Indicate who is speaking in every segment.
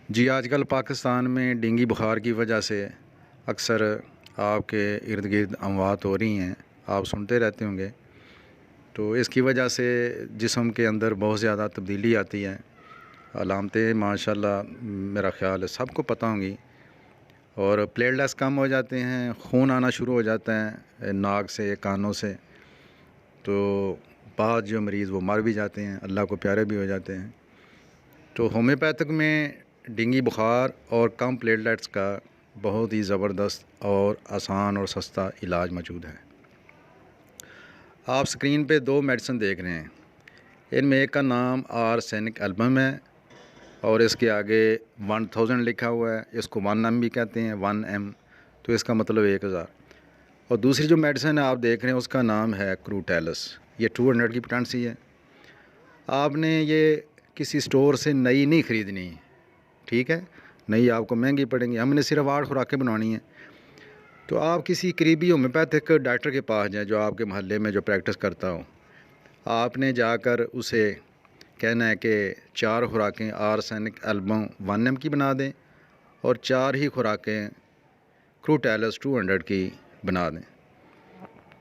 Speaker 1: जी, आजकल पाकिस्तान में डेंगू बुखार की वजह से अक्सर आपके इर्द गिर्द अमवात हो रही हैं, आप सुनते रहते होंगे। तो इसकी वजह से जिस्म के अंदर बहुत ज़्यादा तब्दीली आती है। अलामतें माशाल्लाह मेरा ख़्याल है सबको पता होंगी। और प्लेटलेट्स कम हो जाते हैं, खून आना शुरू हो जाता है नाक से, कानों से। तो बाद जो मरीज़ वो मर भी जाते हैं, अल्लाह को प्यारे भी हो जाते हैं। तो होम्योपैथिक में डेंगू बुखार और कम प्लेटलेट्स का बहुत ही ज़बरदस्त और आसान और सस्ता इलाज मौजूद है। आप स्क्रीन पे 2 मेडिसिन देख रहे हैं। इनमें एक का नाम आर्सेनिक एल्बम है और इसके आगे 1000 लिखा हुआ है। इसको 1 M भी कहते हैं, 1 M, तो इसका मतलब 1000। और दूसरी जो मेडिसिन है आप देख रहे हैं उसका नाम है क्रूटेलस। ये 200 की पोटेंसी है। आपने ये किसी स्टोर से नई नहीं ख़रीदनी, ठीक है, नई आपको महंगी पड़ेंगी। हमने सिर्फ 8 खुराकें बनवानी हैं। तो आप किसी करीबी होम्योपैथिक डॉक्टर के पास जाएं जो आपके मोहल्ले में जो प्रैक्टिस करता हो। आपने जाकर उसे कहना है कि 4 खुराकें आर्सेनिक एल्बम 1 M की बना दें और 4 ही खुराकें क्रूटेलस 200 की बना दें।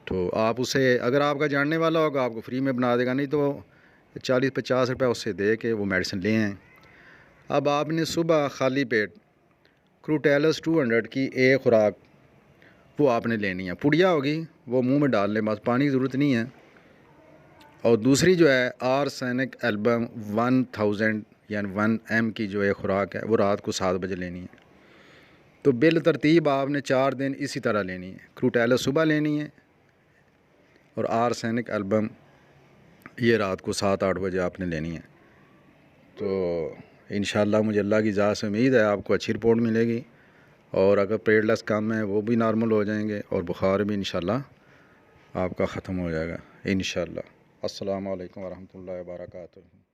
Speaker 1: तो आप उसे, अगर आपका जानने वाला होगा, आपको फ्री में बना देगा, नहीं तो 40-50 रुपये उससे दे के वो मेडिसिन ले आएँ। अब आपने सुबह खाली पेट क्रूटेलस 200 की एक खुराक वो आपने लेनी है। पुड़िया होगी वो मुंह में डाल लें, बस, पानी की ज़रूरत नहीं है। और दूसरी जो है आर्सेनिक एल्बम 1000 यानी 1 M की जो एक खुराक है वो रात को 7 बजे लेनी है। तो बिल तरतीब आपने 4 दिन इसी तरह लेनी है। क्रूटेलस सुबह लेनी है और आर्सेनिक एल्बम ये रात को 7-8 बजे आपने लेनी है। तो इंशाल्लाह मुझे अल्लाह की ज़ात से उम्मीद है आपको अच्छी रिपोर्ट मिलेगी। और अगर प्लेटलेट्स कम है वो भी नॉर्मल हो जाएंगे और बुखार भी इंशाल्लाह आपका ख़त्म हो जाएगा इंशाल्लाह। अस्सलामु अलैकुम वरहमतुल्लाहि वबरकातुहू।